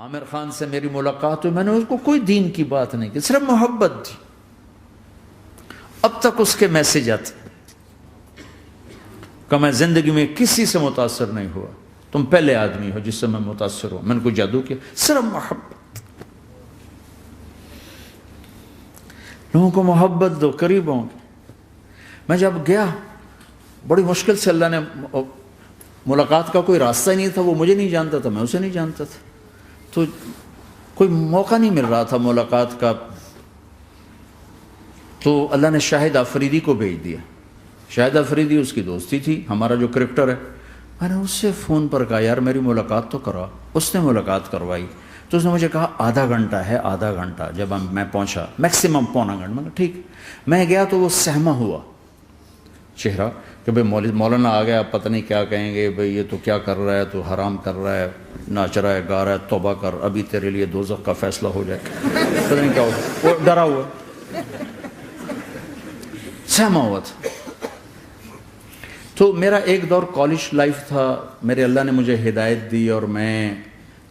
عامر خان سے میری ملاقات ہوئی، میں نے اس کو کوئی دین کی بات نہیں کی، صرف محبت تھی. اب تک اس کے میسج آتے کہ میں زندگی میں کسی سے متاثر نہیں ہوا، تم پہلے آدمی ہو جس سے میں متاثر ہوں. میں نے کوئی جادو کیا، صرف محبت. لوگوں کو محبت دو، قریب ہوں. میں جب گیا بڑی مشکل سے اللہ نے، ملاقات کا کوئی راستہ ہی نہیں تھا، وہ مجھے نہیں جانتا تھا، میں اسے نہیں جانتا تھا، تو کوئی موقع نہیں مل رہا تھا ملاقات کا. تو اللہ نے شاہد آفریدی کو بھیج دیا. شاہد آفریدی اس کی دوستی تھی، ہمارا جو کرکٹر ہے. میں نے اس سے فون پر کہا یار میری ملاقات تو کرا. اس نے ملاقات کروائی. تو اس نے مجھے کہا آدھا گھنٹہ ہے، آدھا گھنٹہ. جب میں پہنچا میکسیمم پونا گھنٹہ. میں کہا ٹھیک. میں گیا تو وہ سہما ہوا چہرہ کہ بھئی مولانا آ گیا، پتہ نہیں کیا کہیں گے، بھئی یہ تو کیا کر رہا ہے، تو حرام کر رہا ہے، ناچ رہا ہے، گا رہا ہے، توبہ کر، ابھی تیرے لیے دوزخ کا فیصلہ ہو جائے. پتہ نہیں کیا ہوا، وہ ڈرا ہوا سہما ہوا تھا. تو میرا ایک دور کالج لائف تھا. میرے اللہ نے مجھے ہدایت دی اور میں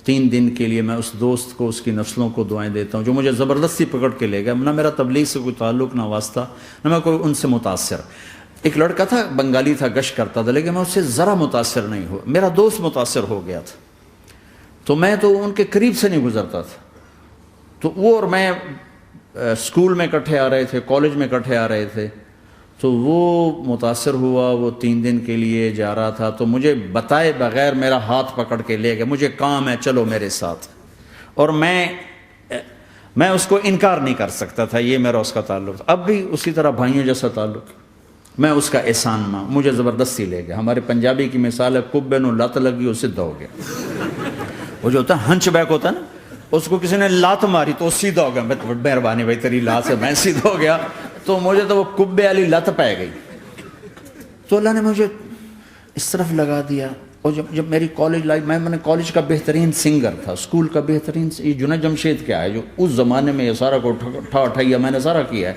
3 دن کے لیے میں اس دوست کو، اس کی نسلوں کو دعائیں دیتا ہوں جو مجھے زبردستی پکڑ کے لے گیا. نہ میرا تبلیغ سے کوئی تعلق، نہ واسطہ، نہ میں کوئی ان سے متاثر. ایک لڑکا تھا، بنگالی تھا، گشت کرتا تھا، لیکن میں اس سے ذرا متاثر نہیں ہوا. میرا دوست متاثر ہو گیا تھا، تو میں تو ان کے قریب سے نہیں گزرتا تھا. تو وہ اور میں اسکول میں اکٹھے آ رہے تھے، کالج میں اکٹھے آ رہے تھے. تو وہ متاثر ہوا، وہ 3 دن کے لیے جا رہا تھا، تو مجھے بتائے بغیر میرا ہاتھ پکڑ کے لے گیا. مجھے کام ہے، چلو میرے ساتھ. اور میں اس کو انکار نہیں کر سکتا تھا، یہ میرا اس کا تعلق تھا. اب بھی اسی طرح بھائیوں جیسا تعلق. میں اس کا احسان ماں، مجھے زبردستی لے گیا. ہمارے پنجابی کی مثال ہے، کبے نو لت لگی وہ سیدھا ہو گیا. وہ جو ہوتا ہے ہنچ بیک ہوتا ہے نا، اس کو کسی نے لات ماری تو وہ سیدھا ہو گیا. مہربانی بھائی تیری لات سے میں سیدھا ہو گیا. تو مجھے تو وہ کبے والی لت پہ گئی. تو اللہ نے مجھے اس طرف لگا دیا. اور جب میری کالج لائف، میں نے کالج کا بہترین سنگر تھا، اسکول کا بہترین، یہ جنید جمشید کیا ہے جو اس زمانے میں یہ سارا کو اٹھایا میں نے سارا کیا ہے.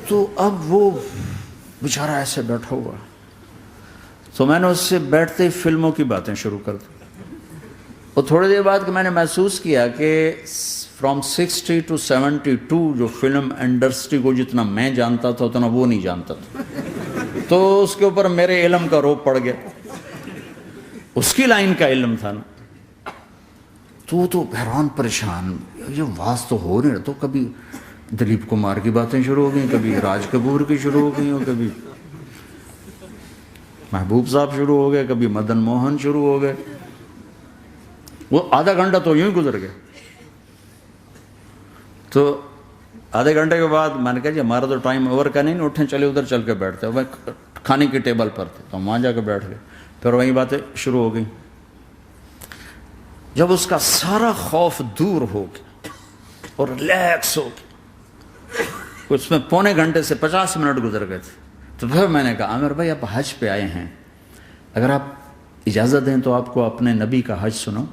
تو اب وہ بیچارہ ایسے بیٹھا ہوا. تو میں نے اس سے بیٹھتے ہی فلموں کی باتیں شروع کر دی. اور تھوڑی دیر بعد میں نے محسوس کیا کہ فرام 60 to 72 جو فلم انڈسٹری کو جتنا میں جانتا تھا اتنا وہ نہیں جانتا تھا. تو اس کے اوپر میرے علم کا روپ پڑ گیا. اس کی لائن کا علم تھا نا. تو حیران پریشان، یہ واز تو ہو نہیں رہا. تو کبھی دلیپ کمار کی باتیں شروع ہو گئیں، کبھی راج کپور کی شروع ہو گئیں، اور کبھی محبوب صاحب شروع ہو گئے، کبھی مدن موہن شروع ہو گئے. وہ آدھا گھنٹہ تو یوں ہی گزر گیا. تو آدھے گھنٹے کے بعد میں نے کہا جی ہمارا تو ٹائم اوور کا نہیں، اٹھیں چلے ادھر چل کے بیٹھتے. وہ کھانے کی ٹیبل پر تھے تو وہاں جا کے بیٹھ گئے. پھر وہیں باتیں شروع ہو گئیں. جب اس کا سارا خوف دور ہو گیا اور ریلیکس ہو گیا، اس میں پونے گھنٹے سے 50 منٹ گزر گئے تھے. تو پھر میں نے کہا عامر بھائی آپ حج پہ آئے ہیں، اگر آپ اجازت دیں تو آپ کو اپنے نبی کا حج سنو.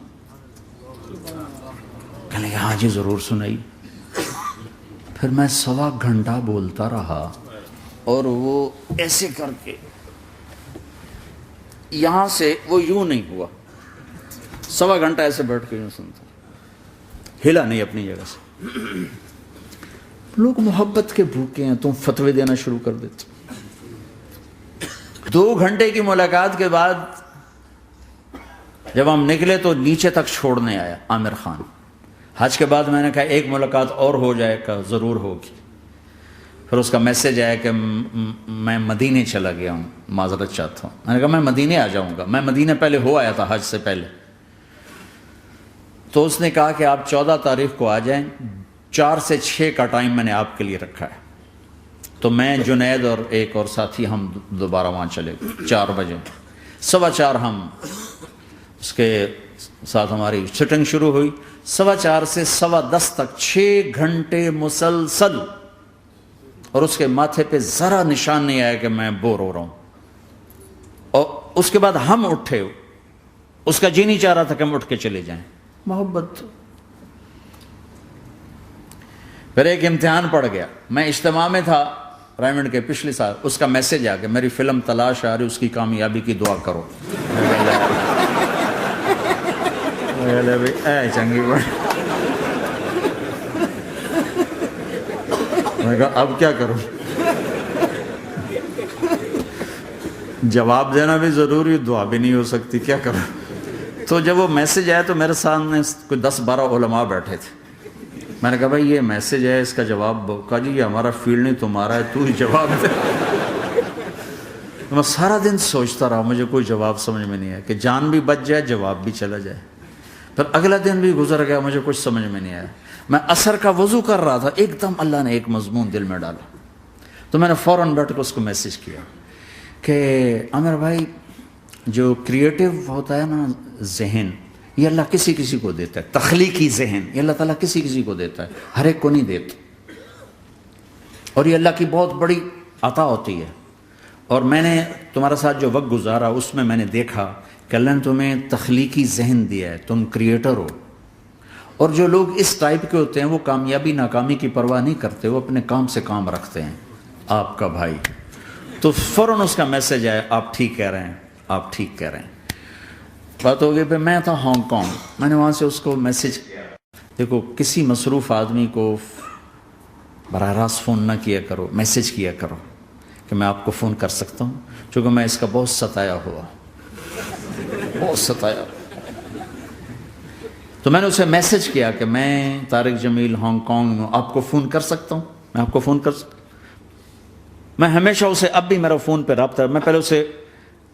کہنے لگے ہاں جی ضرور سنائی. پھر میں 1.25 گھنٹہ بولتا رہا اور وہ ایسے کر کے یہاں سے وہ یوں نہیں ہوا. 1.25 گھنٹہ ایسے بیٹھ کے یوں سنتا، ہلا نہیں اپنی جگہ سے. لوگ محبت کے بھوکے ہیں، تم فتوے دینا شروع کر دیتے. 2 گھنٹے کی ملاقات کے بعد جب ہم نکلے تو نیچے تک چھوڑنے آیا عامر خان. حج کے بعد میں نے کہا ایک ملاقات اور ہو جائے گا، ضرور ہوگی. پھر اس کا میسج آیا کہ میں مدینے چلا گیا ہوں، معذرت چاہتا ہوں. میں نے کہا میں مدینے آ جاؤں گا. میں مدینے پہلے ہو آیا تھا حج سے پہلے. تو اس نے کہا کہ آپ 14 تاریخ کو آ جائیں، 4 سے 6 کا ٹائم میں نے آپ کے لیے رکھا ہے. تو میں، جنید اور ایک اور ساتھی ہم دوبارہ وہاں چلے گئے. 4 بجے 4:15 ہم اس کے ساتھ ہماری سٹنگ شروع ہوئی. 4:15 سے 10:15 تک 6 گھنٹے مسلسل. اور اس کے ماتھے پہ ذرا نشان نہیں آیا کہ میں بور ہو رہا ہوں. اور اس کے بعد ہم اٹھے، اس کا جی نہیں چاہ رہا تھا کہ ہم اٹھ کے چلے جائیں. محبت. پھر ایک امتحان پڑ گیا. میں اجتماع میں تھا ریمنڈ کے پچھلے سال. اس کا میسج آ گیا میری فلم تلاش آ رہی، اس کی کامیابی کی دعا کرو. میں کہا بھائی اے چنگی بڑی، میں کہا اب کیا کروں، جواب دینا بھی ضروری، دعا بھی نہیں ہو سکتی، کیا کروں۔ تو جب وہ میسج آیا تو میرے سامنے کوئی 10-12 علماء بیٹھے تھے، میں نے کہا بھائی یہ میسج ہے، اس کا جواب کہا جی یہ ہمارا فیلڈ نہیں تمہارا ہے، تو ہی جواب دے۔ میں سارا دن سوچتا رہا، مجھے کوئی جواب سمجھ میں نہیں آیا کہ جان بھی بچ جائے جواب بھی چلا جائے۔ پھر اگلا دن بھی گزر گیا، مجھے کچھ سمجھ میں نہیں آیا۔ میں عصر کا وضو کر رہا تھا، ایک دم اللہ نے ایک مضمون دل میں ڈالا، تو میں نے فوراً بیٹھ کے اس کو میسج کیا کہ عامر بھائی جو کریٹو ہوتا ہے نا ذہن، یہ اللہ کسی کسی کو دیتا ہے، تخلیقی ذہن یہ اللہ تعالیٰ کسی کسی کو دیتا ہے، ہر ایک کو نہیں دیتا، اور یہ اللہ کی بہت بڑی عطا ہوتی ہے۔ اور میں نے تمہارے ساتھ جو وقت گزارا اس میں نے دیکھا کہ اللہ نے تمہیں تخلیقی ذہن دیا ہے، تم کریٹر ہو، اور جو لوگ اس ٹائپ کے ہوتے ہیں وہ کامیابی ناکامی کی پرواہ نہیں کرتے، وہ اپنے کام سے کام رکھتے ہیں۔ آپ کا بھائی تو فوراً اس کا میسج آیا، آپ ٹھیک کہہ رہے ہیں، آپ ٹھیک کہہ رہے ہیں۔ بات ہو گئی، پھر میں تھا ہانگ کانگ، میں نے وہاں سے اس کو میسج کیا، دیکھو کسی مصروف آدمی کو براہ راست فون نہ کیا کرو، میسج کیا کرو کہ میں آپ کو فون کر سکتا ہوں، چونکہ میں اس کا بہت ستایا ہوا، بہت ستایا۔ تو میں نے اسے میسج کیا کہ میں طارق جمیل ہانگ کانگ میں آپ کو فون کر سکتا ہوں، میں آپ کو فون کر سکتا ہوں۔ میں ہمیشہ اسے، اب بھی میرا فون پہ رابطہ ہے، میں پہلے اسے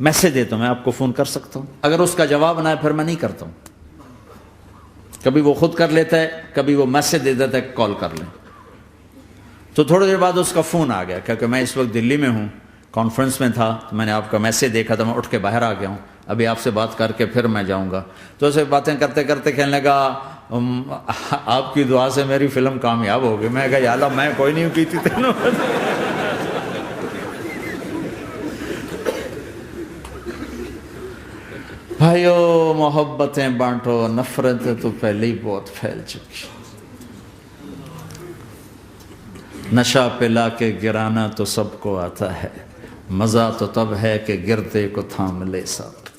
میسج دیتا ہوں میں آپ کو فون کر سکتا ہوں، اگر اس کا جواب نہ ہے پھر میں نہیں کرتا ہوں۔ کبھی وہ خود کر لیتا ہے، کبھی وہ میسج دے دیتا ہے کال کر لیں۔ تو تھوڑی دیر بعد اس کا فون آ گیا، کیونکہ میں اس وقت دلی میں ہوں، کانفرنس میں تھا، تو میں نے آپ کا میسج دیکھا تو میں اٹھ کے باہر آ گیا ہوں، ابھی آپ سے بات کر کے پھر میں جاؤں گا۔ تو اسے باتیں کرتے کرتے کہنے لگا آپ کی دعا سے میری فلم کامیاب ہو گئی۔ میں کہا یا اللہ میں کوئی نہیں کی تھی تینوں۔ بھائیو محبتیں بانٹو، نفرتیں تو پہلے ہی بہت پھیل چکی۔ نشہ پلا کے گرانا تو سب کو آتا ہے، مزہ تو تب ہے کہ گرتے کو تھام لے ساتھ۔